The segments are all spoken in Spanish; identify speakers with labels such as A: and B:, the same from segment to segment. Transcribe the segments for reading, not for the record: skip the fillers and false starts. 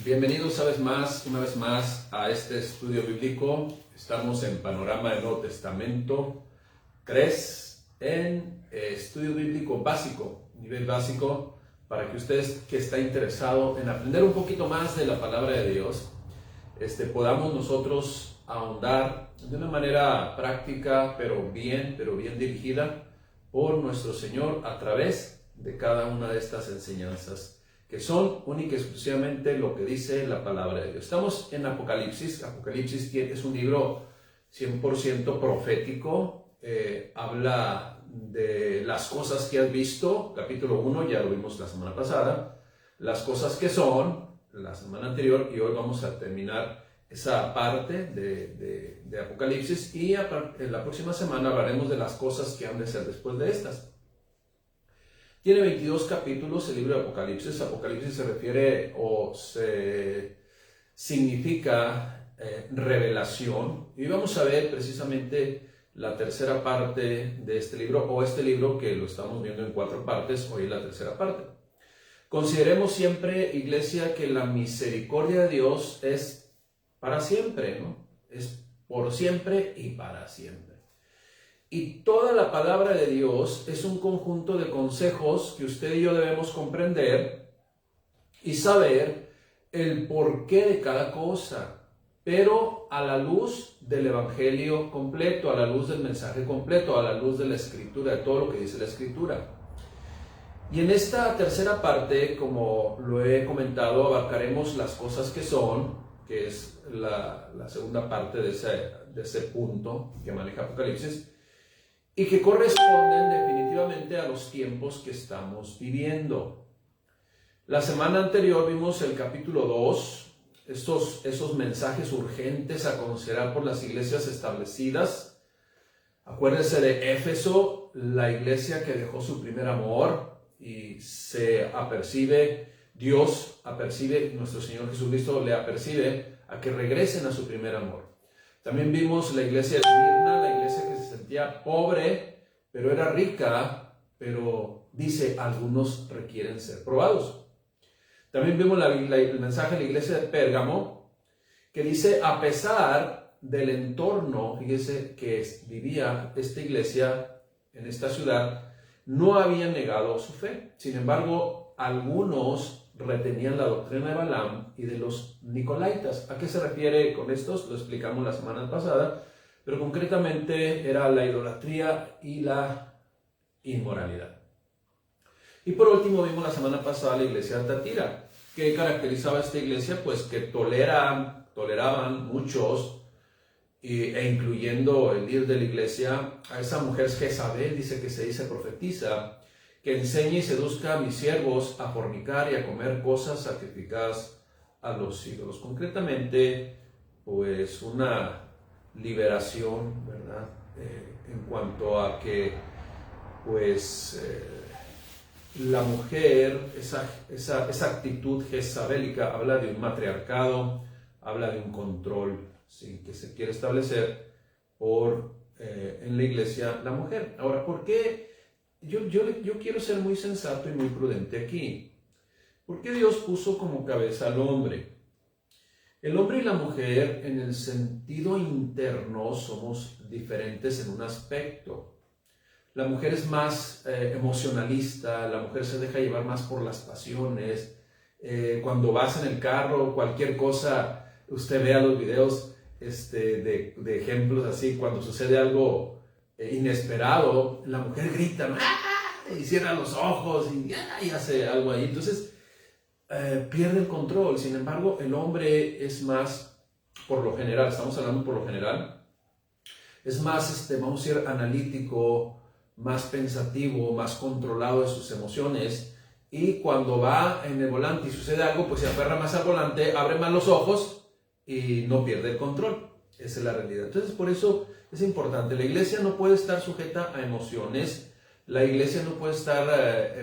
A: Bienvenidos una vez más a este estudio bíblico. Estamos en Panorama del Nuevo Testamento 3 en estudio bíblico básico, nivel básico, para que usted que está interesado en aprender un poquito más de la palabra de Dios, podamos nosotros ahondar de una manera práctica, pero bien dirigida por nuestro Señor a través de cada una de estas enseñanzas, que son única y exclusivamente lo que dice la palabra de Dios. Estamos en Apocalipsis. Apocalipsis es un libro 100% profético. Habla de las cosas que has visto. Capítulo 1 ya lo vimos la semana pasada. Las cosas que son, la semana anterior, y hoy vamos a terminar esa parte de Apocalipsis, y en la próxima semana hablaremos de las cosas que han de ser después de estas. Tiene 22 capítulos el libro de Apocalipsis. Apocalipsis se refiere o se significa revelación. Y vamos a ver precisamente la tercera parte de este libro, o este libro que lo estamos viendo en 4 partes, hoy es la tercera parte. Consideremos siempre, iglesia, que la misericordia de Dios es para siempre, ¿no? Es por siempre y para siempre. Y toda la palabra de Dios es un conjunto de consejos que usted y yo debemos comprender y saber el porqué de cada cosa, pero a la luz del evangelio completo, a la luz del mensaje completo, a la luz de la escritura, de todo lo que dice la escritura. Y en esta tercera parte, como lo he comentado, abarcaremos las cosas que son, que es la segunda parte de ese punto que maneja Apocalipsis, y que corresponden definitivamente a los tiempos que estamos viviendo. La semana anterior vimos el capítulo 2, esos mensajes urgentes a considerar por las iglesias establecidas. Acuérdense de Éfeso, la iglesia que dejó su primer amor, y nuestro Señor Jesucristo le apercibe a que regresen a su primer amor. También vimos la iglesia de Esmirna, la iglesia que se sentía pobre, pero era rica, pero dice, algunos requieren ser probados. También vimos el mensaje de la iglesia de Pérgamo, que dice, a pesar del entorno, fíjese, que vivía esta iglesia en esta ciudad, no habían negado su fe. Sin embargo, algunos retenían la doctrina de Balaam y de los Nicolaitas. ¿A qué se refiere con estos? Lo explicamos la semana pasada, pero concretamente era la idolatría y la inmoralidad. Y por último vimos la semana pasada la iglesia de Tatira. ¿Qué caracterizaba esta iglesia? Pues que toleraban muchos, e incluyendo el líder de la iglesia, a esa mujer Jezabel, profetiza, que enseñe y seduzca a mis siervos a fornicar y a comer cosas sacrificadas a los ídolos. Concretamente, pues una liberación, ¿verdad? En cuanto a que, pues, la mujer, esa actitud jezabélica, habla de un matriarcado, habla de un control, ¿sí?, que se quiere establecer en la iglesia la mujer. Ahora, ¿por qué? Yo quiero ser muy sensato y muy prudente aquí. ¿Por qué Dios puso como cabeza al hombre? El hombre y la mujer, en el sentido interno, somos diferentes en un aspecto. La mujer es más emocionalista, la mujer se deja llevar más por las pasiones. Cuando vas en el carro, cualquier cosa, usted vea los videos de ejemplos así, cuando sucede algo inesperado, la mujer grita, ¿no?, y cierra los ojos y hace algo ahí. Entonces pierde el control. Sin embargo, el hombre es más, por lo general, estamos hablando por lo general, es más, vamos a decir, analítico, más pensativo, más controlado de sus emociones, y cuando va en el volante y sucede algo, pues se aferra más al volante, abre más los ojos y no pierde el control. Esa es la realidad. Entonces, por eso es importante. La iglesia no puede estar sujeta a emociones. La iglesia no puede estar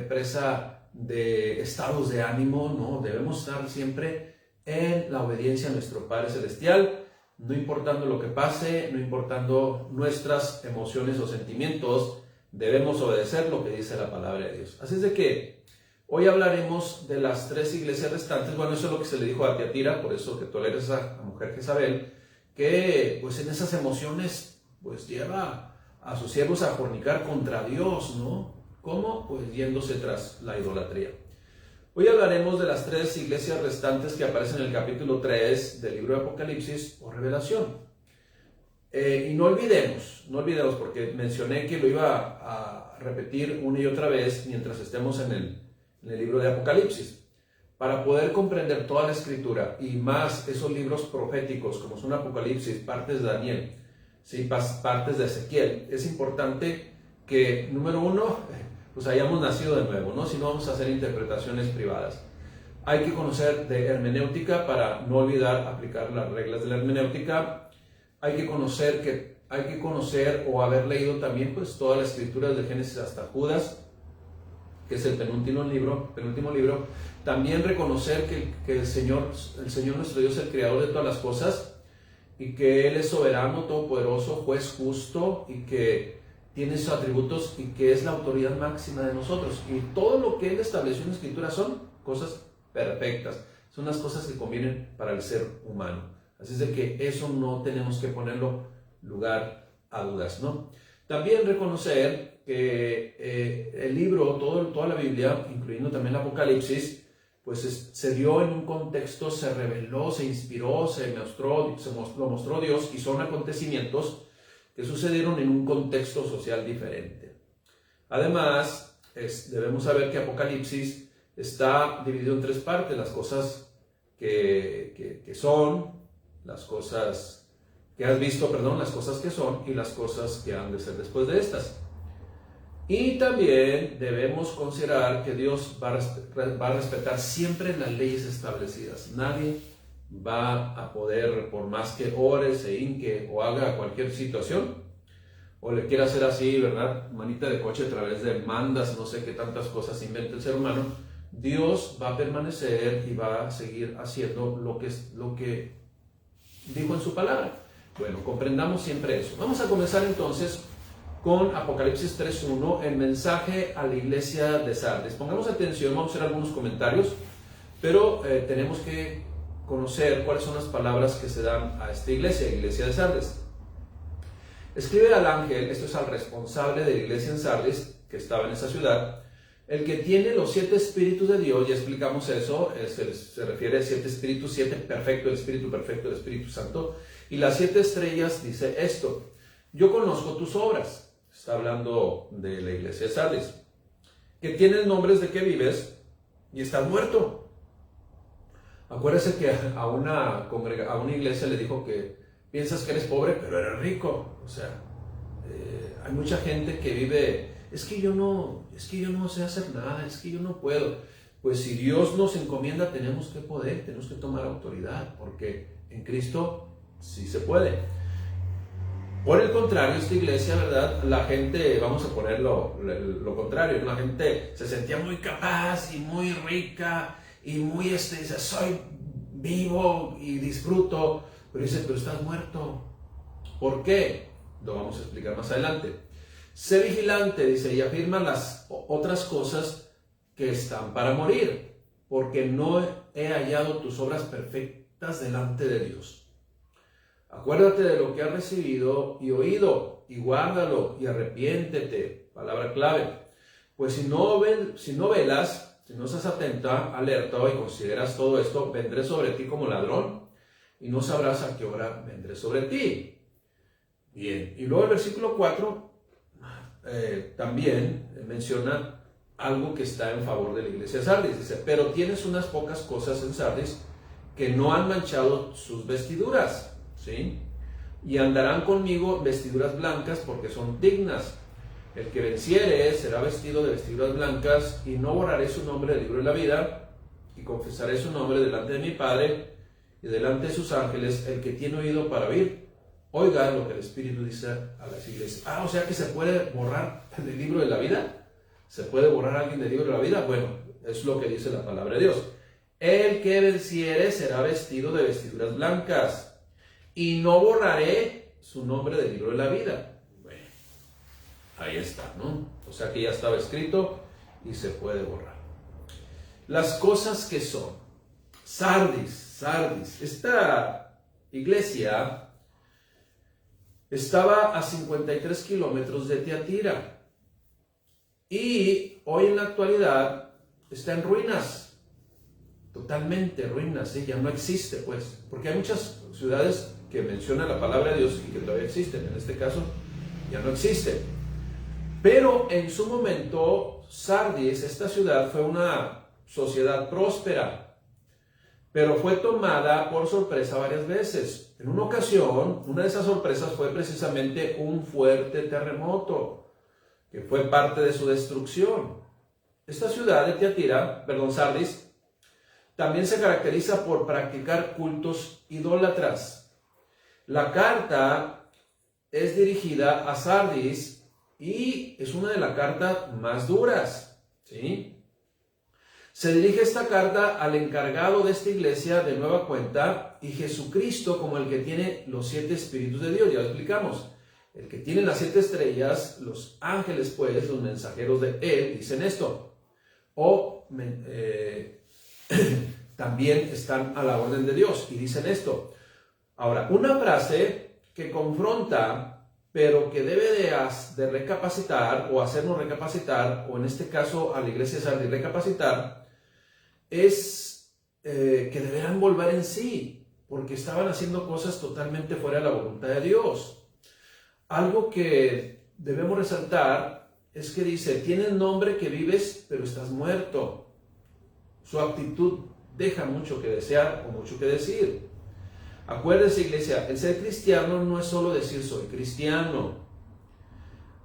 A: presa de estados de ánimo. No, debemos estar siempre en la obediencia a nuestro Padre Celestial, no importando lo que pase, no importando nuestras emociones o sentimientos, debemos obedecer lo que dice la palabra de Dios. Así es de que Hoy hablaremos de las 3 iglesias restantes. Bueno, eso es lo que se le dijo a Tiatira, por eso que toleres a la mujer Jezabel, que pues en esas emociones pues lleva a sus siervos a fornicar contra Dios, ¿no? ¿Cómo? Pues yéndose tras la idolatría. Hoy hablaremos de las 3 iglesias restantes que aparecen en el capítulo 3 del libro de Apocalipsis o Revelación. Y no olvidemos, porque mencioné que lo iba a repetir una y otra vez mientras estemos en el libro de Apocalipsis. Para poder comprender toda la escritura y más esos libros proféticos como son Apocalipsis, partes de Daniel, ¿sí? Partes de Ezequiel, es importante que, número 1, pues hayamos nacido de nuevo, ¿no? Si no, vamos a hacer interpretaciones privadas. Hay que conocer de hermenéutica para no olvidar aplicar las reglas de la hermenéutica. Hay que conocer o haber leído también pues toda la escritura desde Génesis hasta Judas, que es el penúltimo libro. También reconocer que el Señor nuestro Dios es el creador de todas las cosas y que Él es soberano, todopoderoso, juez justo y que tiene sus atributos y que es la autoridad máxima de nosotros. Y todo lo que Él estableció en la escritura son cosas perfectas, son las cosas que convienen para el ser humano. Así es de que eso no tenemos que ponerlo lugar a dudas, ¿no? También reconocer que el libro, toda la Biblia, incluyendo también el Apocalipsis, pues se dio en un contexto, se reveló, se inspiró, lo mostró Dios, y son acontecimientos que sucedieron en un contexto social diferente. Además, debemos saber que Apocalipsis está dividido en 3 partes: las cosas que son, las cosas que has visto, las cosas que son y las cosas que han de ser después de estas. Y también debemos considerar que Dios va a respetar siempre las leyes establecidas. Nadie va a poder, por más que ore, se hinque o haga cualquier situación, o le quiera hacer así, ¿verdad? Manita de coche a través de mandas, no sé qué tantas cosas inventa el ser humano. Dios va a permanecer y va a seguir haciendo lo que dijo en su palabra. Bueno, comprendamos siempre eso. Vamos a comenzar entonces con Apocalipsis 3.1, el mensaje a la iglesia de Sardis. Pongamos atención, vamos a hacer algunos comentarios, pero tenemos que conocer cuáles son las palabras que se dan a esta iglesia de Sardis. Escribe al ángel, esto es al responsable de la iglesia en Sardis, que estaba en esa ciudad, el que tiene los 7 espíritus de Dios. Ya explicamos eso, se refiere a 7 espíritus, 7 perfecto, el espíritu perfecto, el Espíritu Santo, y las 7 estrellas. Dice esto: yo conozco tus obras. Está hablando de la iglesia de Sardis, que tienes nombres de que vives y estás muerto. Acuérdese que a una iglesia le dijo que piensas que eres pobre, pero eres rico. O sea, hay mucha gente que vive, es que yo no sé hacer nada, es que yo no puedo. Pues si Dios nos encomienda, tenemos que poder, tenemos que tomar autoridad, porque en Cristo sí se puede. Por el contrario, esta iglesia, ¿verdad? La gente, vamos a poner lo contrario, la gente se sentía muy capaz y muy rica y muy, dice, soy vivo y disfruto, pero dice, pero estás muerto. ¿Por qué? Lo vamos a explicar más adelante. Sé vigilante, dice, y afirma las otras cosas que están para morir, porque no he hallado tus obras perfectas delante de Dios. Acuérdate de lo que has recibido y oído, y guárdalo, y arrepiéntete. Palabra clave. Pues si no velas, si no estás atenta, alerta y consideras todo esto, vendré sobre ti como ladrón, y no sabrás a qué hora vendré sobre ti. Bien, y luego el versículo 4 también menciona algo que está en favor de la iglesia de Sardis. Dice, pero tienes unas pocas cosas en Sardis que no han manchado sus vestiduras, ¿sí? Y andarán conmigo vestiduras blancas porque son dignas. El que venciere será vestido de vestiduras blancas, y no borraré su nombre del libro de la vida, y confesaré su nombre delante de mi Padre y delante de sus ángeles. El que tiene oído para oír, oiga lo que el Espíritu dice a las iglesias. O sea que se puede borrar del libro de la vida. ¿Se puede borrar a alguien del libro de la vida? Bueno, es lo que dice la palabra de Dios. El que venciere será vestido de vestiduras blancas, y no borraré su nombre del libro de la vida. Bueno, ahí está, ¿no? O sea que ya estaba escrito y se puede borrar. las cosas que son. Sardis. Esta iglesia estaba a 53 kilómetros de Tiatira. Y hoy en la actualidad está en ruinas. Totalmente ruinas, ¿sí? Ya no existe, pues. Porque hay muchas ciudades que mencionan la palabra de Dios y que todavía existen. En este caso, ya no existe. Pero en su momento, Sardis, esta ciudad, fue una sociedad próspera, pero fue tomada por sorpresa varias veces. En una ocasión, una de esas sorpresas fue precisamente un fuerte terremoto, que fue parte de su destrucción. Esta ciudad de Sardis, también se caracteriza por practicar cultos idólatras. La carta es dirigida a Sardis y es una de las cartas más duras, ¿sí? Se dirige esta carta al encargado de esta iglesia de nueva cuenta y Jesucristo como el que tiene los 7 espíritus de Dios. Ya lo explicamos. El que tiene las 7 estrellas, los ángeles, pues, los mensajeros de él, dicen esto. También están a la orden de Dios y dicen esto. Ahora, una frase que confronta, pero que debe de recapacitar o hacernos recapacitar, o en este caso a la iglesia de Sardis recapacitar, es que deberán volver en sí, porque estaban haciendo cosas totalmente fuera de la voluntad de Dios. Algo que debemos resaltar es que dice, tienes nombre que vives, pero estás muerto. Su actitud deja mucho que desear o mucho que decir. Acuérdense, iglesia, el ser cristiano no es solo decir soy cristiano.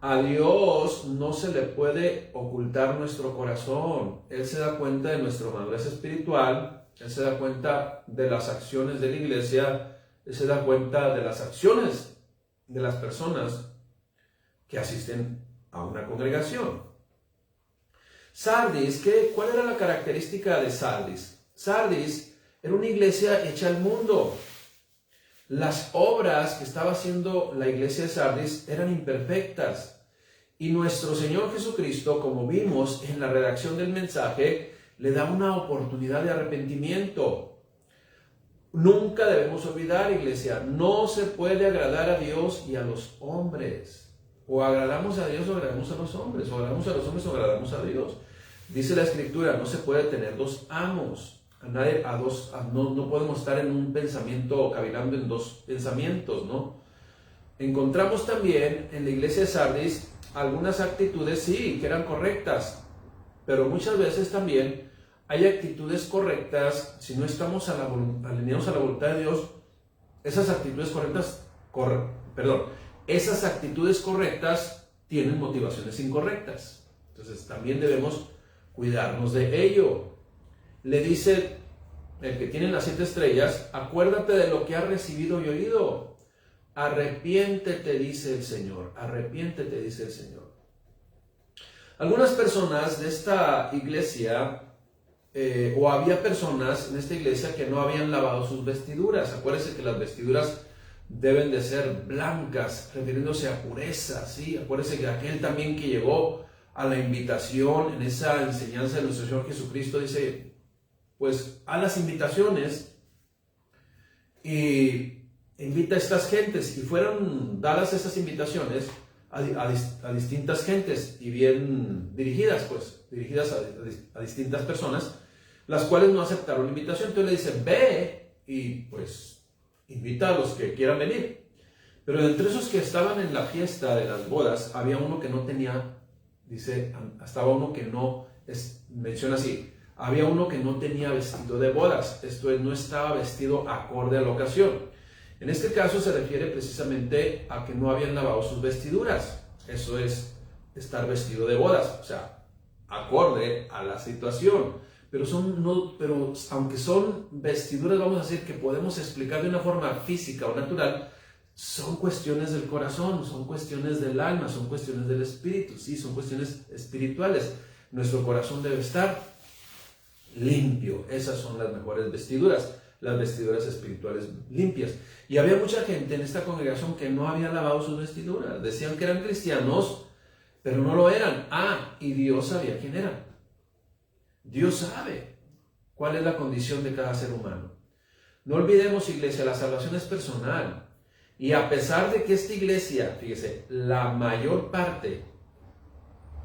A: A Dios no se le puede ocultar nuestro corazón. Él se da cuenta de nuestra madurez espiritual, Él se da cuenta de las acciones de la iglesia, Él se da cuenta de las acciones de las personas que asisten a una congregación. Sardis, ¿cuál era la característica de Sardis? Sardis era una iglesia hecha al mundo. Las obras que estaba haciendo la iglesia de Sardis eran imperfectas. Y nuestro Señor Jesucristo, como vimos en la redacción del mensaje, le da una oportunidad de arrepentimiento. Nunca debemos olvidar, iglesia, no se puede agradar a Dios y a los hombres. O agradamos a Dios o agradamos a los hombres, o agradamos a los hombres o agradamos a Dios. Dice la Escritura, no se puede tener dos amos. No podemos estar en un pensamiento, cavilando en dos pensamientos, ¿no? Encontramos también en la iglesia de Sardis algunas actitudes, sí, que eran correctas, pero muchas veces también hay actitudes correctas, si no estamos alineados a la voluntad de Dios, esas actitudes correctas tienen motivaciones incorrectas. Entonces también debemos cuidarnos de ello. Le dice el que tiene las 7 estrellas, acuérdate de lo que has recibido y oído. Arrepiéntete, dice el Señor. Arrepiéntete, dice el Señor. Algunas personas de esta iglesia, o había personas en esta iglesia que no habían lavado sus vestiduras. Acuérdense que las vestiduras deben de ser blancas, refiriéndose a pureza, ¿sí? Acuérdense que aquel también que llegó a la invitación en esa enseñanza de nuestro Señor Jesucristo, dice, pues a las invitaciones y invita a estas gentes, y fueron dadas esas invitaciones a distintas gentes y bien dirigidas, pues dirigidas a distintas personas, las cuales no aceptaron la invitación. Entonces le dice, ve y pues invita a los que quieran venir. Pero entre esos que estaban en la fiesta de las bodas, había uno que no tenía, dice, estaba uno que no, menciona así, había uno que no tenía vestido de bodas, esto es, no estaba vestido acorde a la ocasión. En este caso se refiere precisamente a que no habían lavado sus vestiduras, eso es estar vestido de bodas, o sea, acorde a la situación. Pero aunque son vestiduras, vamos a decir, que podemos explicar de una forma física o natural, son cuestiones del corazón, son cuestiones del alma, son cuestiones del espíritu, sí, son cuestiones espirituales. Nuestro corazón debe estar limpio. Esas son las mejores vestiduras, las vestiduras espirituales limpias. Y había mucha gente en esta congregación que no había lavado sus vestiduras. Decían que eran cristianos, pero no lo eran. Y Dios sabía quién eran. Dios sabe. cuál es la condición de cada ser humano. No olvidemos, iglesia, la salvación es personal. Y a pesar de que esta iglesia, fíjese, la mayor parte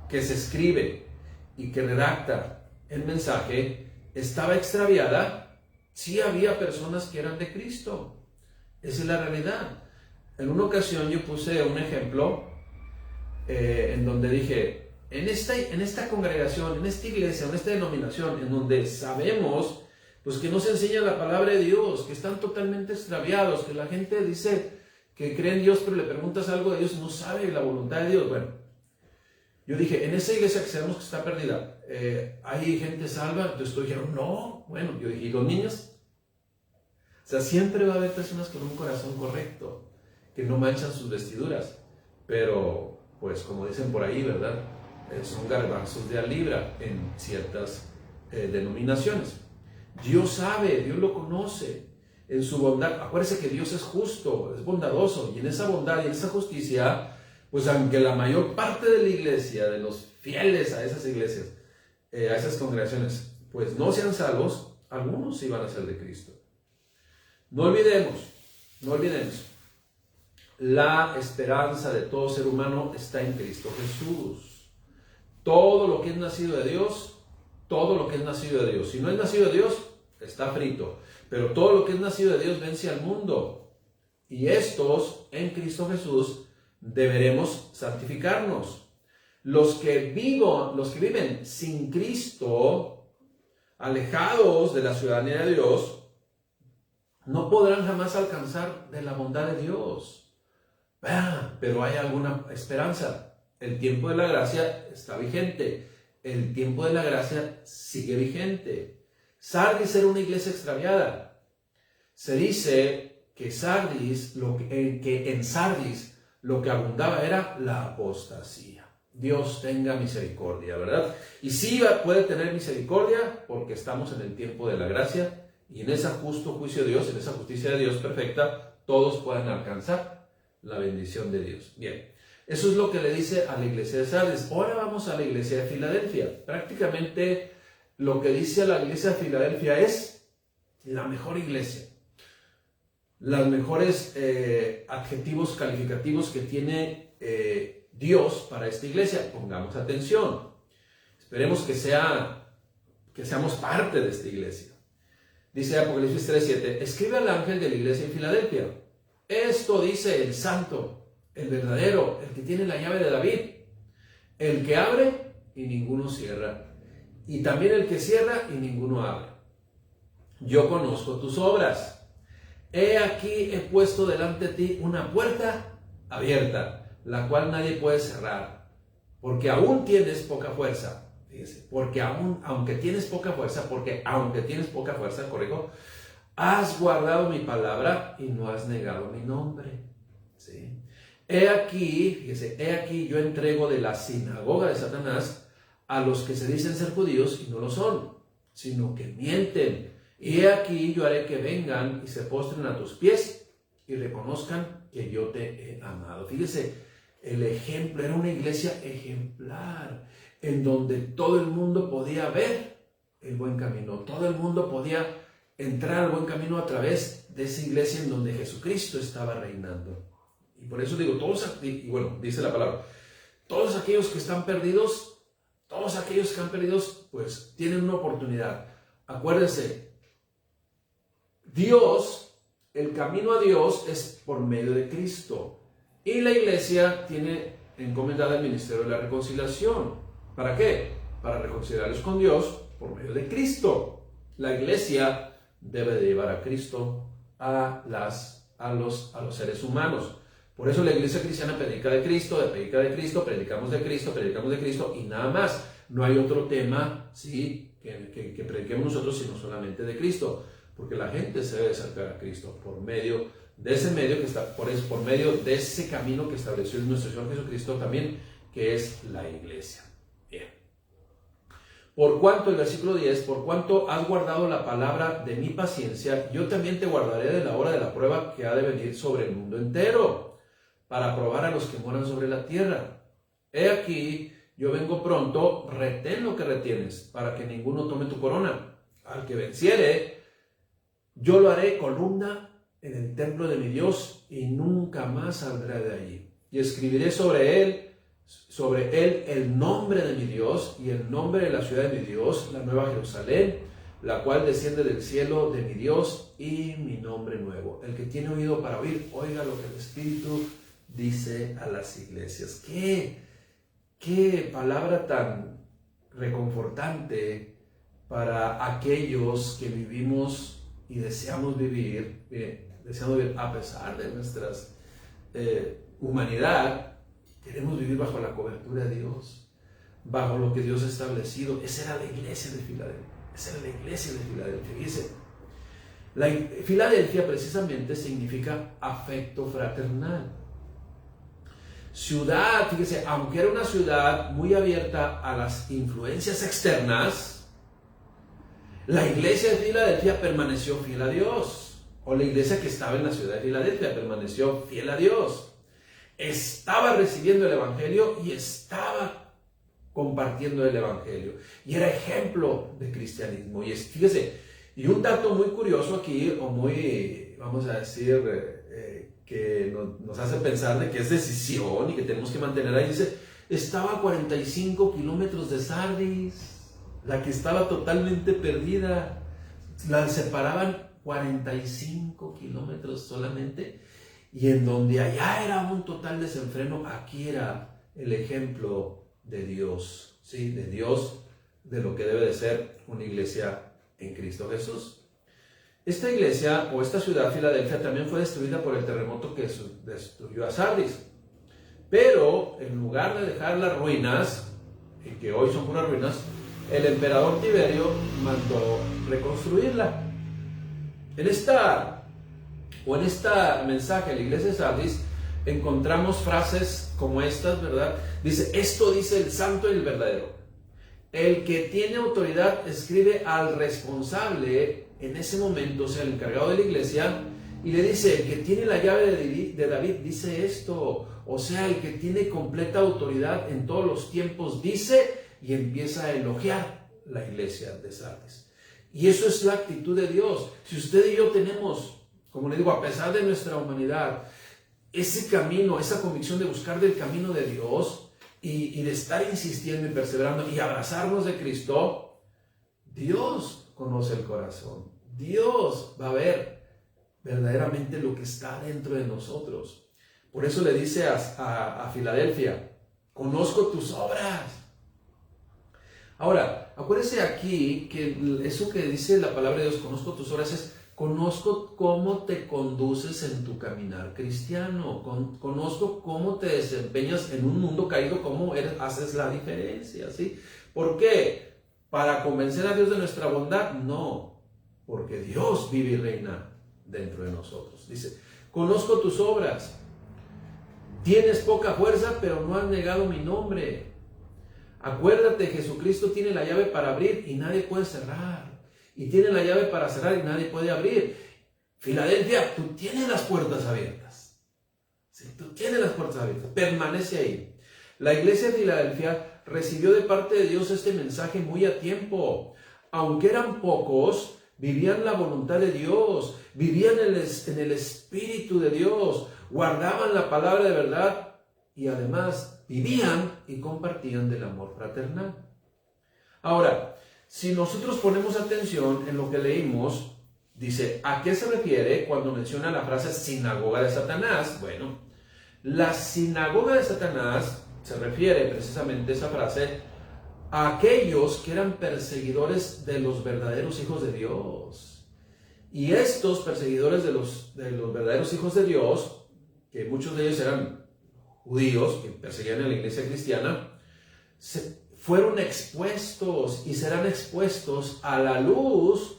A: que se escribe y que redacta el mensaje estaba extraviada, sí había personas que eran de Cristo. Esa es la realidad. En una ocasión yo puse un ejemplo en donde dije, en esta congregación, en esta iglesia, en esta denominación, en donde sabemos pues que no se enseña la palabra de Dios, que están totalmente extraviados, que la gente dice que cree en Dios, pero le preguntas algo de Dios, no sabe la voluntad de Dios. Bueno, yo dije, en esa iglesia que sabemos que está perdida, ¿hay gente salva? Entonces dijeron, no. Bueno, yo dije, ¿y los niños? O sea, siempre va a haber personas con un corazón correcto, que no manchan sus vestiduras, pero, pues, como dicen por ahí, ¿verdad? Son garbanzos de a libra en ciertas denominaciones. Dios sabe, Dios lo conoce en su bondad. Acuérdese que Dios es justo, es bondadoso, y en esa bondad y en esa justicia, pues aunque la mayor parte de la iglesia, de los fieles a esas iglesias, a esas congregaciones, pues no sean salvos, algunos sí van a ser de Cristo. No olvidemos, la esperanza de todo ser humano está en Cristo Jesús. Todo lo que es nacido de Dios, si no es nacido de Dios, está frito. Pero todo lo que es nacido de Dios vence al mundo. Y estos, en Cristo Jesús, deberemos santificarnos. Los que viven sin Cristo, alejados de la ciudadanía de Dios, no podrán jamás alcanzar de la bondad de Dios. Pero hay alguna esperanza. El tiempo de la gracia está vigente. El tiempo de la gracia sigue vigente. Sardis era una iglesia extraviada. Se dice que en Sardis lo que abundaba era la apostasía. Dios tenga misericordia, ¿verdad? Y sí puede tener misericordia porque estamos en el tiempo de la gracia y en ese justo juicio de Dios, en esa justicia de Dios perfecta, todos puedan alcanzar la bendición de Dios. Bien, eso es lo que le dice a la iglesia de Sardis. Ahora vamos a la iglesia de Filadelfia. Prácticamente lo que dice a la iglesia de Filadelfia es la mejor iglesia. Los mejores adjetivos calificativos que tiene Dios para esta iglesia. Pongamos atención. Esperemos que seamos parte de esta iglesia. Dice Apocalipsis 3:7, escribe al ángel de la iglesia en Filadelfia. Esto dice el santo, el verdadero, el que tiene la llave de David, el que abre y ninguno cierra, y también el que cierra y ninguno abre. Yo conozco tus obras. He aquí he puesto delante de ti una puerta abierta, la cual nadie puede cerrar, porque aún tienes poca fuerza. Fíjese, aunque tienes poca fuerza, corrijo, has guardado mi palabra y no has negado mi nombre. ¿Sí? He aquí yo entrego de la sinagoga de Satanás a los que se dicen ser judíos y no lo son, sino que mienten. Y he aquí yo haré que vengan y se postren a tus pies y reconozcan que yo te he amado. Fíjese, el ejemplo, era una iglesia ejemplar, en donde todo el mundo podía ver el buen camino, todo el mundo podía entrar al buen camino a través de esa iglesia en donde Jesucristo estaba reinando. Y por eso digo, dice la palabra, todos aquellos que están perdidos, pues tienen una oportunidad. Acuérdense, el camino a Dios es por medio de Cristo. Y la iglesia tiene encomendada el ministerio de la reconciliación. ¿Para qué? Para reconciliarlos con Dios por medio de Cristo. La iglesia debe de llevar a Cristo a los seres humanos. Por eso la iglesia cristiana predica de Cristo, predicamos de Cristo y nada más. No hay otro tema, ¿sí?, que prediquemos nosotros, sino solamente de Cristo. Porque la gente se debe acercar a Cristo por medio de ese camino que estableció nuestro Señor Jesucristo también, que es la iglesia. Bien. Por cuanto, el versículo 10, por cuanto has guardado la palabra de mi paciencia, yo también te guardaré de la hora de la prueba que ha de venir sobre el mundo entero, para probar a los que moran sobre la tierra. He aquí, yo vengo pronto, retén lo que retienes, para que ninguno tome tu corona. al que venciere, yo lo haré columna en el templo de mi Dios y nunca más saldrá de allí. Y escribiré sobre él el nombre de mi Dios y el nombre de la ciudad de mi Dios, la nueva Jerusalén, la cual desciende del cielo de mi Dios, y mi nombre nuevo. El que tiene oído para oír, oiga lo que el Espíritu dice a las iglesias. Qué palabra tan reconfortante para aquellos que vivimos y deseamos vivir a pesar de nuestras humanidad. Queremos vivir bajo la cobertura de Dios, bajo lo que Dios ha establecido. Esa era la iglesia de Filadelfia. Fíjese, Filadelfia precisamente significa afecto fraternal. Ciudad, fíjese, aunque era una ciudad muy abierta a las influencias externas, la iglesia de Filadelfia permaneció fiel a Dios. O la iglesia que estaba en la ciudad de Filadelfia permaneció fiel a Dios. Estaba recibiendo el evangelio y estaba compartiendo el evangelio. Y era ejemplo de cristianismo. Y fíjese, y un dato muy curioso aquí, o muy, vamos a decir, que nos hace pensar de que es decisión y que tenemos que mantener ahí, dice, estaba a 45 kilómetros de Sardis, la que estaba totalmente perdida. La separaban 45 kilómetros solamente, y en donde allá era un total desenfreno, aquí era el ejemplo de Dios, ¿sí? De Dios, de lo que debe de ser una iglesia en Cristo Jesús. Esta iglesia, o esta ciudad, Filadelfia, también fue destruida por el terremoto que destruyó a Sardis. Pero, en lugar de dejar las ruinas, y que hoy son puras ruinas, el emperador Tiberio mandó reconstruirla. En esta mensaje a la iglesia de Sardis encontramos frases como estas, ¿verdad? Dice, esto dice el santo y el verdadero. El que tiene autoridad escribe al responsable en ese momento, o sea, el encargado de la iglesia, y le dice, el que tiene la llave de David dice esto, o sea, el que tiene completa autoridad en todos los tiempos dice, y empieza a elogiar la iglesia de Sardis. Y eso es la actitud de Dios. Si usted y yo tenemos, como le digo, a pesar de nuestra humanidad, ese camino, esa convicción de buscar del camino de Dios y de estar insistiendo y perseverando y abrazarnos de Cristo, Dios conoce el corazón. Dios va a ver verdaderamente lo que está dentro de nosotros. Por eso le dice a Filadelfia, conozco tus obras. Ahora, acuérdese aquí que eso que dice la palabra de Dios, conozco tus obras, es conozco cómo te conduces en tu caminar cristiano, conozco cómo te desempeñas en un mundo caído, cómo haces la diferencia, ¿sí? ¿Por qué? ¿Para convencer a Dios de nuestra bondad? No, porque Dios vive y reina dentro de nosotros. Dice, conozco tus obras, tienes poca fuerza, pero no has negado mi nombre. Acuérdate, Jesucristo tiene la llave para abrir y nadie puede cerrar. Y tiene la llave para cerrar y nadie puede abrir. Filadelfia, tú tienes las puertas abiertas. Sí, tú tienes las puertas abiertas. Permanece ahí. La iglesia de Filadelfia recibió de parte de Dios este mensaje muy a tiempo. Aunque eran pocos, vivían la voluntad de Dios, vivían en el Espíritu de Dios, guardaban la palabra de verdad y además vivían y compartían del amor fraternal. Ahora, si nosotros ponemos atención en lo que leímos, dice, ¿a qué se refiere cuando menciona la frase sinagoga de Satanás? Bueno, la sinagoga de Satanás se refiere precisamente esa frase a aquellos que eran perseguidores de los verdaderos hijos de Dios. Y estos perseguidores de los verdaderos hijos de Dios, que muchos de ellos eran judíos, que perseguían a la iglesia cristiana, fueron expuestos y serán expuestos a la luz,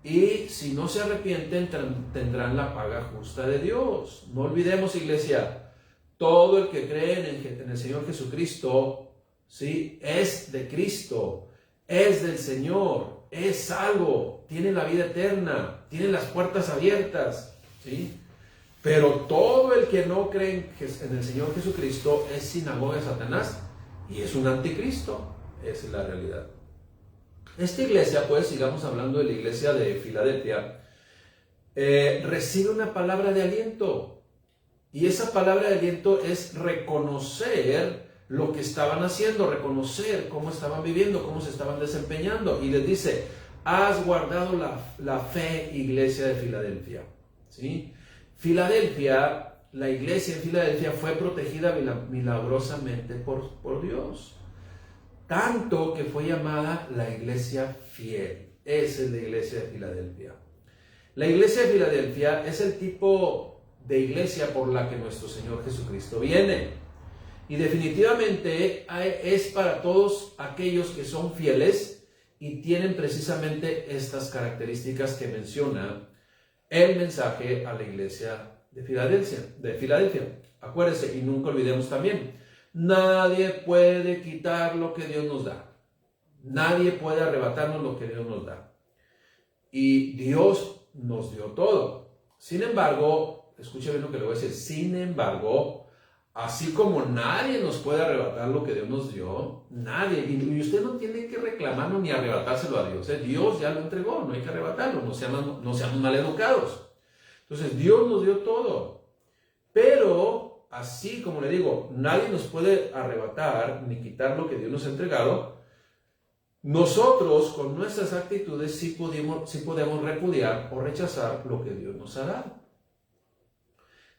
A: y si no se arrepienten tendrán la paga justa de Dios. No olvidemos, iglesia, todo el que cree en el Señor Jesucristo, ¿sí?, es de Cristo, es del Señor, es salvo, tiene la vida eterna, tiene las puertas abiertas, ¿sí? Pero todo el que no cree en el Señor Jesucristo es sinagoga de Satanás y es un anticristo. Esa es la realidad. Esta iglesia, pues, sigamos hablando de la iglesia de Filadelfia, recibe una palabra de aliento. Y esa palabra de aliento es reconocer lo que estaban haciendo, reconocer cómo estaban viviendo, cómo se estaban desempeñando. Y les dice, has guardado la fe, iglesia de Filadelfia. ¿Sí? Filadelfia, la iglesia en Filadelfia fue protegida milagrosamente por Dios. Tanto que fue llamada la iglesia fiel. Esa es la iglesia de Filadelfia. La iglesia de Filadelfia es el tipo de iglesia por la que nuestro Señor Jesucristo viene. Y definitivamente es para todos aquellos que son fieles y tienen precisamente estas características que menciona el mensaje a la iglesia de Filadelfia. Acuérdense y nunca olvidemos también, nadie puede quitar lo que Dios nos da. Nadie puede arrebatarnos lo que Dios nos da. Y Dios nos dio todo. Sin embargo, escuche bien lo que le voy a decir. Sin embargo, así como nadie nos puede arrebatar lo que Dios nos dio, nadie, y usted no tiene que reclamarlo ni arrebatárselo a Dios. Dios ya lo entregó, no hay que arrebatarlo, no seamos mal educados. Entonces, Dios nos dio todo. Pero, así como le digo, nadie nos puede arrebatar ni quitar lo que Dios nos ha entregado. Nosotros, con nuestras actitudes, sí podemos repudiar o rechazar lo que Dios nos ha dado.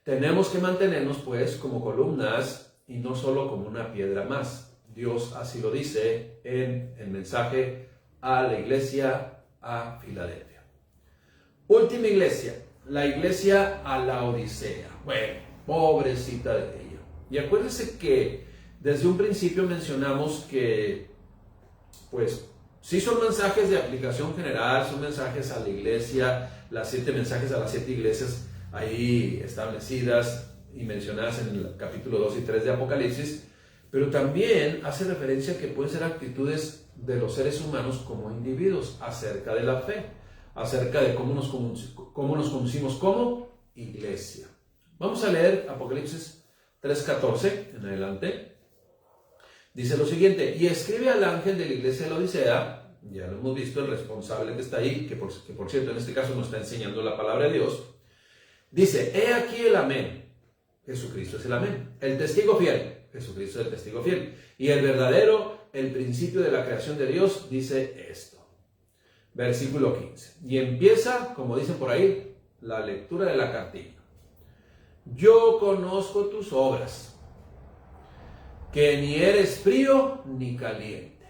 A: Tenemos que mantenernos, pues, como columnas y no solo como una piedra más. Dios así lo dice en el mensaje a la iglesia a Filadelfia. Última iglesia, la iglesia a Laodicea. Bueno, pobrecita de ella. Y acuérdense que desde un principio mencionamos que, pues, sí son mensajes de aplicación general, son mensajes a la iglesia, los 7 mensajes a las 7 iglesias ahí establecidas y mencionadas en el capítulo 2 y 3 de Apocalipsis, pero también hace referencia a que pueden ser actitudes de los seres humanos como individuos acerca de la fe, acerca de cómo nos conducimos como iglesia. Vamos a leer Apocalipsis 3:14 en adelante. Dice lo siguiente: y escribe al ángel de la iglesia de Laodicea, ya lo hemos visto, el responsable que está ahí, que por cierto en este caso nos está enseñando la palabra de Dios. Dice, he aquí el amén, Jesucristo es el amén, el testigo fiel, Jesucristo es el testigo fiel, y el verdadero, el principio de la creación de Dios, dice esto. Versículo 15, y empieza, como dicen por ahí, la lectura de la cartilla. Yo conozco tus obras, que ni eres frío ni caliente.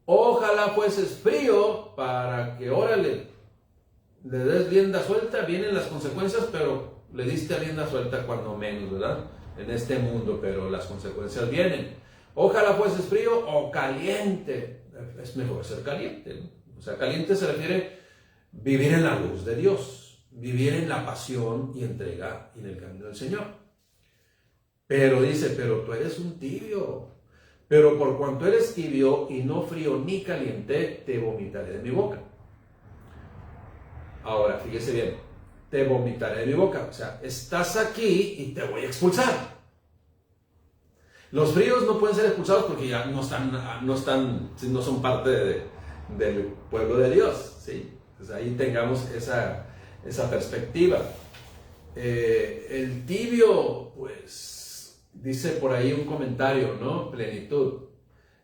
A: Ojalá fueses frío para que, órale, le des rienda suelta, vienen las consecuencias, pero le diste rienda suelta cuando menos, ¿verdad? En este mundo, pero las consecuencias vienen. Ojalá fueses frío o caliente. Es mejor ser caliente, ¿no? O sea, caliente se refiere a vivir en la luz de Dios, vivir en la pasión y entrega en el camino del Señor. Pero dice, pero tú eres un tibio. Pero por cuanto eres tibio y no frío ni caliente, te vomitaré de mi boca. Ahora, fíjese bien, te vomitaré de mi boca. O sea, estás aquí y te voy a expulsar. Los fríos no pueden ser expulsados porque ya no son parte del pueblo de Dios, ¿sí? Entonces ahí tengamos esa perspectiva. El tibio, pues, dice por ahí un comentario, ¿no? Plenitud.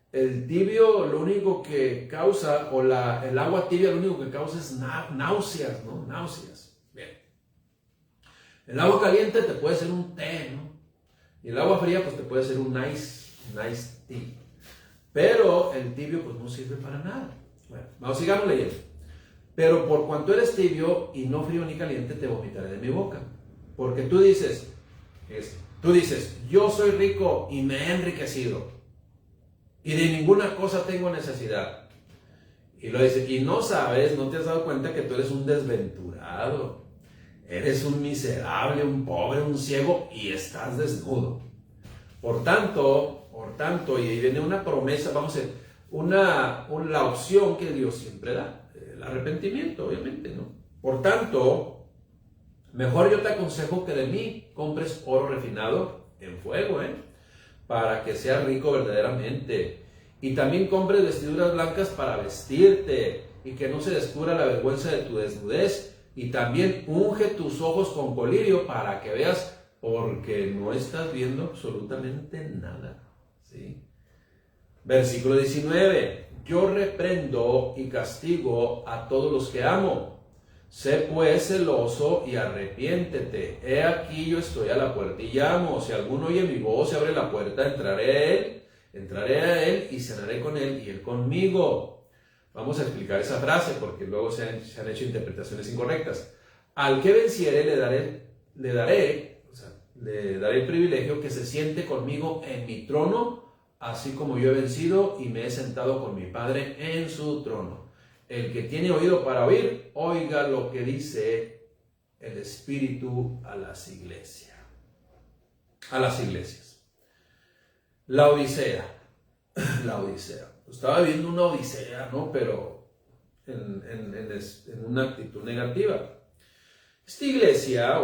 A: El tibio lo único que causa, o el agua tibia lo único que causa es náuseas, ¿no? Náuseas. Bien. El agua caliente te puede ser un té, ¿no? Y el agua fría, pues te puede ser un nice tea. Pero el tibio, pues no sirve para nada. Bueno, sigamos leyendo. Pero por cuanto eres tibio y no frío ni caliente, te vomitaré de mi boca. Porque tú dices, yo soy rico y me he enriquecido. Y de ninguna cosa tengo necesidad. Y lo dice, y no sabes, no te has dado cuenta que tú eres un desventurado. Eres un miserable, un pobre, un ciego y estás desnudo. Por tanto, y ahí viene una promesa, vamos a ver, la opción que Dios siempre da, el arrepentimiento, obviamente, ¿no? Por tanto, mejor yo te aconsejo que de mí compres oro refinado en fuego, para que seas rico verdaderamente, Y también compres vestiduras blancas para vestirte, y que no se descubra la vergüenza de tu desnudez. Y también unge tus ojos con colirio para que veas, porque no estás viendo absolutamente nada. ¿Sí? Versículo 19. Yo reprendo y castigo a todos los que amo. Sé pues celoso y arrepiéntete. He aquí yo estoy a la puerta y llamo. Si alguno oye mi voz y abre la puerta, entraré a él y cenaré con él y él conmigo. Vamos a explicar esa frase porque luego se han hecho interpretaciones incorrectas. Al que venciere le daré el privilegio que se siente conmigo en mi trono, así como yo he vencido y me he sentado con mi Padre en su trono. El que tiene oído para oír, oiga lo que dice el Espíritu a las iglesias. La Odisea. Estaba viendo una odisea, ¿no? Pero en una actitud negativa. Esta iglesia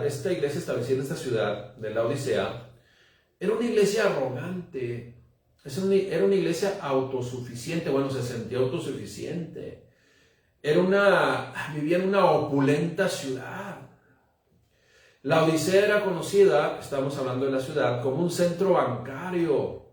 A: establecida en esta ciudad de la Odisea, era una iglesia arrogante. Era una iglesia autosuficiente. Bueno, se sentía autosuficiente. Vivía en una opulenta ciudad. La Odisea era conocida, estamos hablando de la ciudad, como un centro bancario.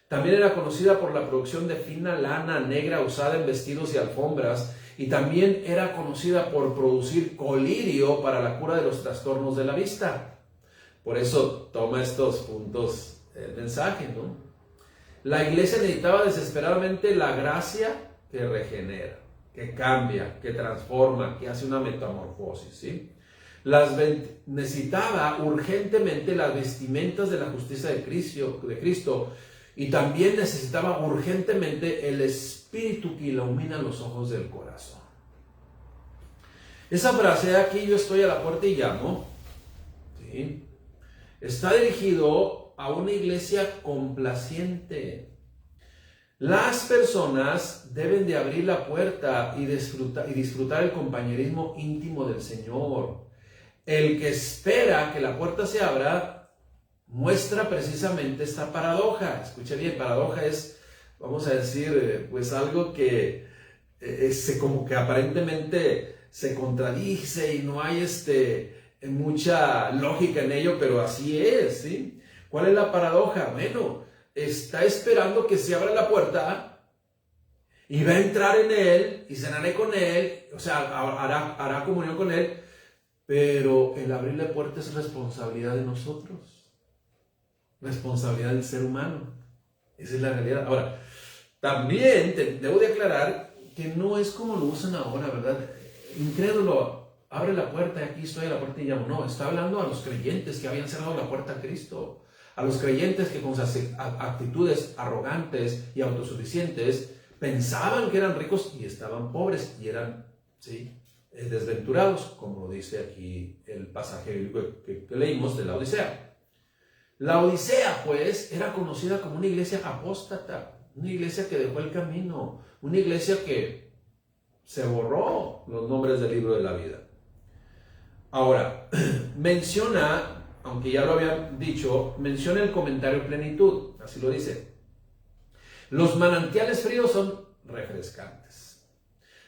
A: También era conocida por la producción de fina lana negra usada en vestidos y alfombras. Y también era conocida por producir colirio para la cura de los trastornos de la vista. Por eso toma estos puntos el mensaje, ¿no? La iglesia necesitaba desesperadamente la gracia que regenera, que cambia, que transforma, que hace una metamorfosis, ¿sí? Necesitaba urgentemente las vestimentas de la justicia de Cristo, y también necesitaba urgentemente el Espíritu que ilumina los ojos del corazón. Esa frase, aquí yo estoy a la puerta y llamo, ¿sí?, está dirigido a una iglesia complaciente. Las personas deben de abrir la puerta y disfrutar el compañerismo íntimo del Señor. El que espera que la puerta se abra muestra precisamente esta paradoja. Escuche bien, paradoja es, vamos a decir, pues algo que como que aparentemente se contradice y no hay mucha lógica en ello, pero así es, ¿sí? ¿Cuál es la paradoja? Bueno, está esperando que se abra la puerta y va a entrar en él y cenaré con él, o sea, hará comunión con él, pero el abrir la puerta es responsabilidad de nosotros, responsabilidad del ser humano. Esa es la realidad. Ahora, también debo de aclarar que no es como lo usan ahora, ¿verdad? Incrédulo, abre la puerta y aquí estoy a la puerta y llamo. No, está hablando a los creyentes que habían cerrado la puerta a Cristo. A los creyentes que con sus actitudes arrogantes y autosuficientes pensaban que eran ricos y estaban pobres y eran, ¿sí?, desventurados, como dice aquí el pasaje bíblico que leímos de la Odisea. La Odisea, pues, era conocida como una iglesia apóstata, una iglesia que dejó el camino, una iglesia que se borró los nombres del libro de la vida. Ahora, menciona, aunque ya lo había dicho, menciona el comentario plenitud, así lo dice. Los manantiales fríos son refrescantes.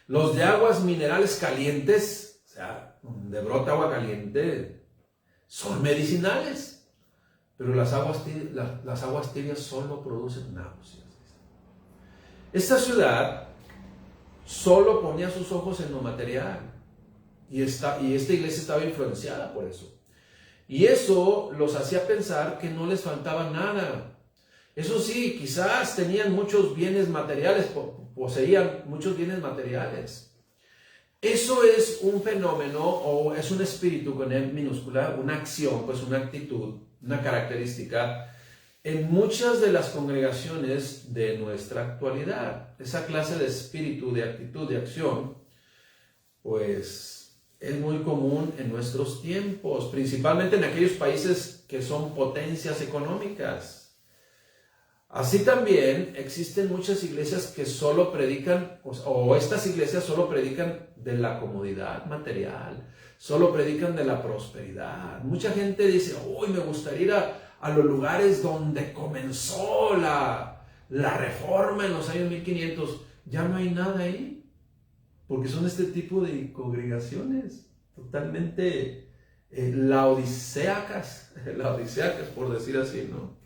A: Los de aguas minerales calientes, o sea, donde brota agua caliente, son medicinales. Pero las aguas tibias solo producen náuseas. Esta ciudad solo ponía sus ojos en lo material. Y esta iglesia estaba influenciada por eso. Y eso los hacía pensar que no les faltaba nada. Eso sí, quizás tenían muchos bienes materiales, poseían muchos bienes materiales. Eso es un fenómeno o es un espíritu con E minúscula, una acción, pues una actitud, una característica en muchas de las congregaciones de nuestra actualidad. Esa clase de espíritu, de actitud, de acción, pues es muy común en nuestros tiempos, principalmente en aquellos países que son potencias económicas. Así también existen muchas iglesias que solo predican, o estas iglesias solo predican de la comodidad material, solo predican de la prosperidad. Mucha gente dice, uy, me gustaría ir a los lugares donde comenzó la la Reforma en los años 1500, ya no hay nada ahí, porque son este tipo de congregaciones totalmente laodiceacas, por decir así, ¿no?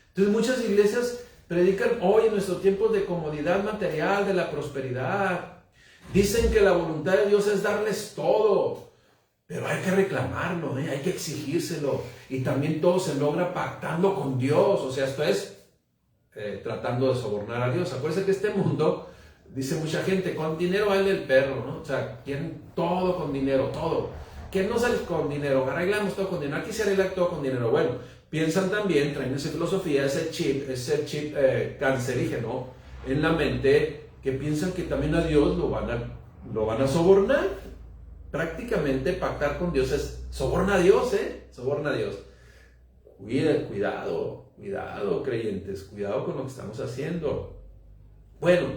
A: Entonces muchas iglesias predican hoy en nuestros tiempos de comodidad material, de la prosperidad. Dicen que la voluntad de Dios es darles todo, pero hay que reclamarlo, hay que exigírselo. Y también todo se logra pactando con Dios. O sea, esto es tratando de sobornar a Dios. Acuérdense que este mundo, dice mucha gente, con dinero baila el perro, ¿no? O sea, quieren todo con dinero, todo. Que no sale con dinero, arreglamos todo con dinero. Aquí se arregla todo con dinero. Bueno, piensan también, traen esa filosofía, ese chip cancerígeno en la mente, que piensan que también a Dios lo van a sobornar. Prácticamente pactar con Dios es soborna a Dios, soborna a Dios. Cuidado, creyentes, cuidado con lo que estamos haciendo. Bueno,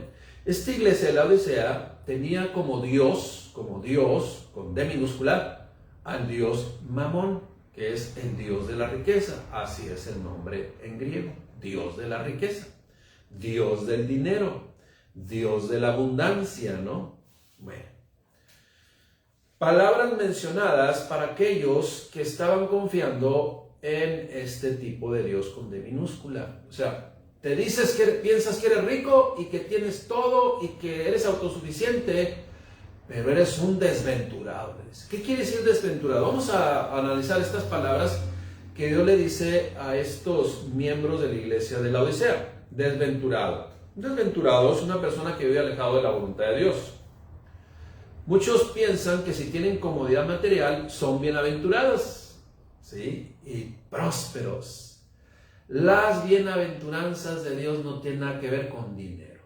A: esta iglesia de la Odisea tenía como Dios, con D minúscula, al dios Mamón, que es el dios de la riqueza. Así es el nombre en griego, Dios de la riqueza, Dios del dinero, Dios de la abundancia, ¿no? Bueno, palabras mencionadas para aquellos que estaban confiando en este tipo de Dios con D minúscula. O sea, te dices que piensas que eres rico y que tienes todo y que eres autosuficiente, pero eres un desventurado. ¿Qué quiere decir desventurado? Vamos a analizar estas palabras que Dios le dice a estos miembros de la iglesia de la Odisea. Desventurado. Desventurado es una persona que vive alejado de la voluntad de Dios. Muchos piensan que si tienen comodidad material son bienaventurados, ¿sí? Y prósperos. Las bienaventuranzas de Dios no tienen nada que ver con dinero.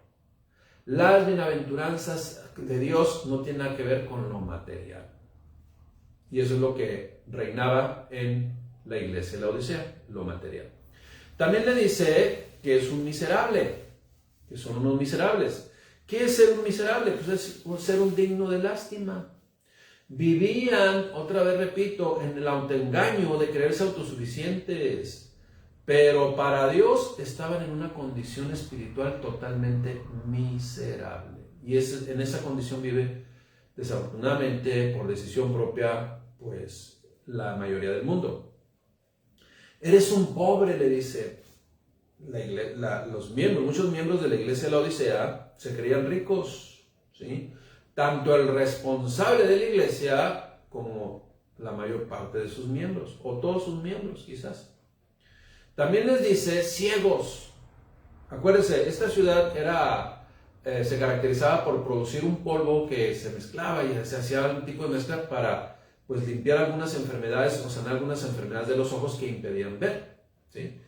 A: Las bienaventuranzas de Dios no tienen nada que ver con lo material. Y eso es lo que reinaba en la iglesia de la Odisea, lo material. También le dice que es un miserable, que son unos miserables. ¿Qué es ser un miserable? Pues es ser un digno de lástima. Vivían, otra vez repito, en el autoengaño de creerse autosuficientes, pero para Dios estaban en una condición espiritual totalmente miserable. Y en esa condición vive, desafortunadamente, por decisión propia, pues la mayoría del mundo. Eres un pobre, le dice muchos miembros de la iglesia de la Odisea se creían ricos, ¿sí? Tanto el responsable de la iglesia como la mayor parte de sus miembros, o todos sus miembros quizás. También les dice ciegos. Acuérdense, esta ciudad se caracterizaba por producir un polvo que se mezclaba y se hacía un tipo de mezcla para pues, limpiar algunas enfermedades o sanar algunas enfermedades de los ojos que impedían ver, ¿sí?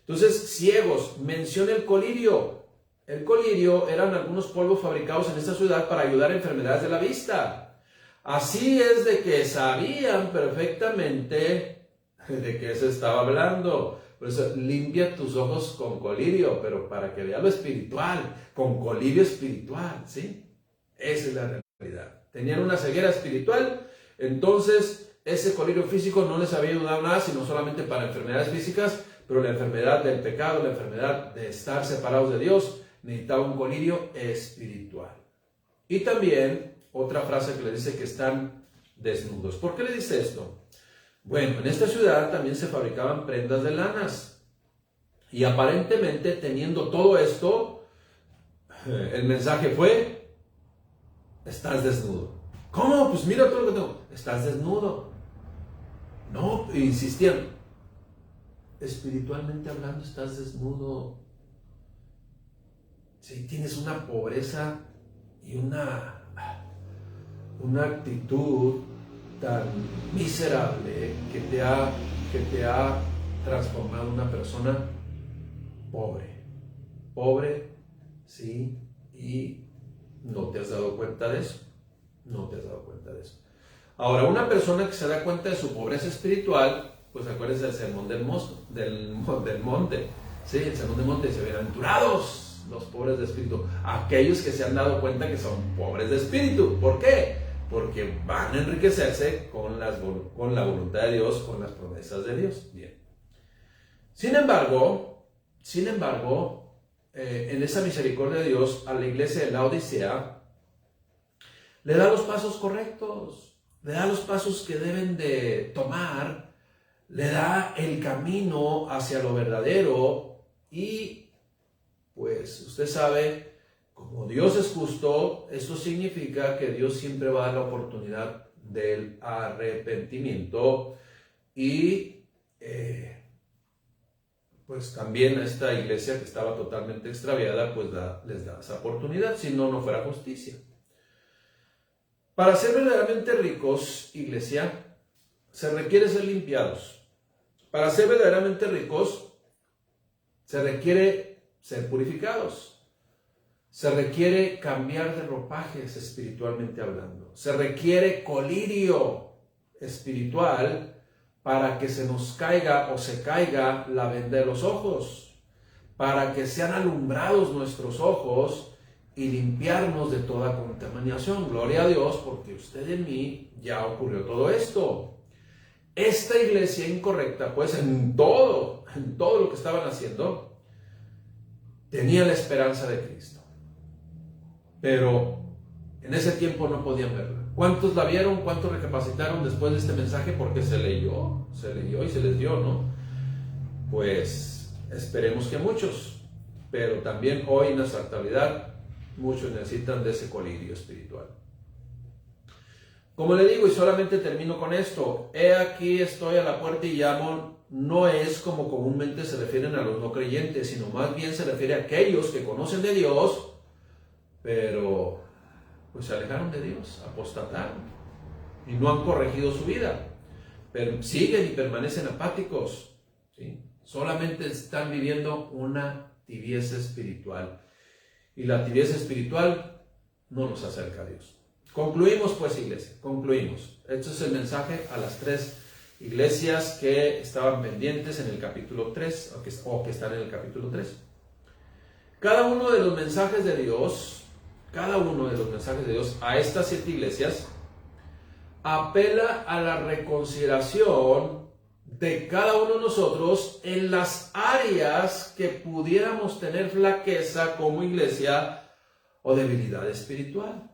A: Entonces, ciegos, menciona el colirio. El colirio eran algunos polvos fabricados en esta ciudad para ayudar a enfermedades de la vista. Así es de que sabían perfectamente de qué se estaba hablando. Por eso, limpia tus ojos con colirio, pero para que vea lo espiritual, con colirio espiritual, ¿sí? Esa es la realidad. Tenían una ceguera espiritual, entonces ese colirio físico no les había ayudado nada, sino solamente para enfermedades físicas, pero la enfermedad del pecado, la enfermedad de estar separados de Dios, necesitaba un colirio espiritual. Y también otra frase que le dice que están desnudos. ¿Por qué le dice esto? Bueno, en esta ciudad también se fabricaban prendas de lanas. Y aparentemente, teniendo todo esto, el mensaje fue, estás desnudo. ¿Cómo? Pues mira todo lo que tengo. Estás desnudo. No, insistían. Espiritualmente hablando, estás desnudo. Si tienes una pobreza y una actitud tan miserable que te ha transformado en una persona pobre, sí, y no te has dado cuenta de eso. Ahora, una persona que se da cuenta de su pobreza espiritual, pues acuérdense del sermón del monte, sí, el sermón del monte dice, bienaventurados los pobres de espíritu, aquellos que se han dado cuenta que son pobres de espíritu. ¿Por qué? Porque van a enriquecerse con la voluntad de Dios, con las promesas de Dios. Bien. Sin embargo, en esa misericordia de Dios, a la iglesia de Laodicea, le da los pasos correctos, le da los pasos que deben de tomar, le da el camino hacia lo verdadero y pues usted sabe, como Dios es justo, esto significa que Dios siempre va a dar la oportunidad del arrepentimiento y pues también a esta iglesia que estaba totalmente extraviada, pues les da esa oportunidad, si no, no fuera justicia. Para ser verdaderamente ricos, iglesia, se requiere ser limpiados. Para ser verdaderamente ricos, se requiere ser purificados. Se requiere cambiar de ropajes espiritualmente hablando. Se requiere colirio espiritual para que se nos caiga o se caiga la venda de los ojos. Para que sean alumbrados nuestros ojos y limpiarnos de toda contaminación. Gloria a Dios, porque usted en mí ya ocurrió todo esto. Esta iglesia incorrecta, pues en todo lo que estaban haciendo, tenía la esperanza de Cristo. Pero en ese tiempo no podían verla. ¿Cuántos la vieron? ¿Cuántos recapacitaron después de este mensaje? Porque se leyó y se les dio, ¿no? Pues esperemos que muchos, pero también hoy en nuestra actualidad, muchos necesitan de ese colirio espiritual. Como le digo, y solamente termino con esto, he aquí estoy a la puerta y llamo, no es como comúnmente se refieren a los no creyentes, sino más bien se refiere a aquellos que conocen de Dios, pero pues se alejaron de Dios, apostataron y no han corregido su vida, pero siguen y permanecen apáticos, ¿sí? Solamente están viviendo una tibieza espiritual. Y la tibieza espiritual no nos acerca a Dios. Concluimos pues, iglesia, concluimos. Este es el mensaje a las 3 iglesias que estaban pendientes en el capítulo 3, o que están en el capítulo 3. Cada uno de los mensajes de Dios a estas 7 iglesias apela a la reconsideración de cada uno de nosotros en las áreas que pudiéramos tener flaqueza como iglesia o debilidad espiritual.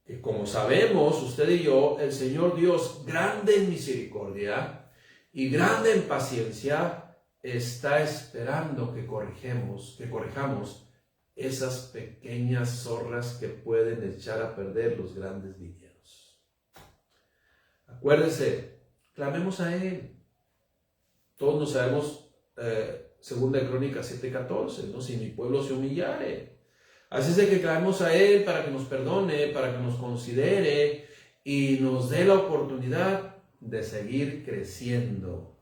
A: Que como sabemos, usted y yo, el Señor Dios, grande en misericordia y grande en paciencia, está esperando que corrijamos esas pequeñas zorras que pueden echar a perder los grandes viñedos. Acuérdese, clamemos a Él. Todos nos sabemos 2 de Crónicas 7:14, ¿no? Si mi pueblo se humillare. Así es de que clamemos a Él para que nos perdone, para que nos considere y nos dé la oportunidad de seguir creciendo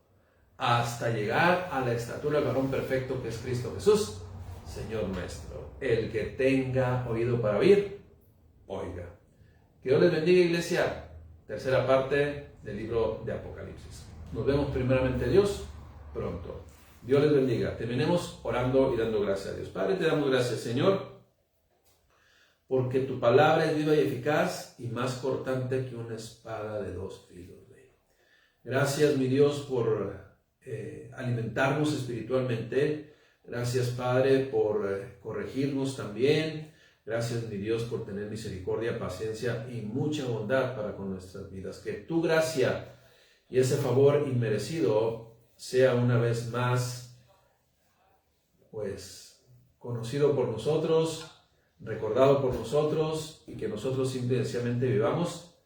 A: hasta llegar a la estatura del varón perfecto que es Cristo Jesús, Señor nuestro. El que tenga oído para oír, oiga. Que Dios les bendiga, iglesia. Tercera parte del libro de Apocalipsis. Nos vemos primeramente Dios pronto. Dios les bendiga. Terminemos orando y dando gracias a Dios. Padre, te damos gracias, Señor, porque tu palabra es viva y eficaz y más cortante que una espada de 2 filos. Gracias, mi Dios, por alimentarnos espiritualmente. Gracias, Padre, por corregirnos también. Gracias, mi Dios, por tener misericordia, paciencia y mucha bondad para con nuestras vidas. Que tu gracia y ese favor inmerecido sea una vez más, pues, conocido por nosotros, recordado por nosotros, y que nosotros simplemente vivamos,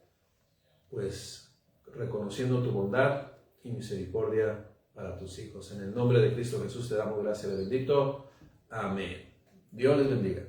A: pues, reconociendo tu bondad y misericordia para tus hijos. En el nombre de Cristo Jesús te damos gracias, bendito. Amén. Dios les bendiga.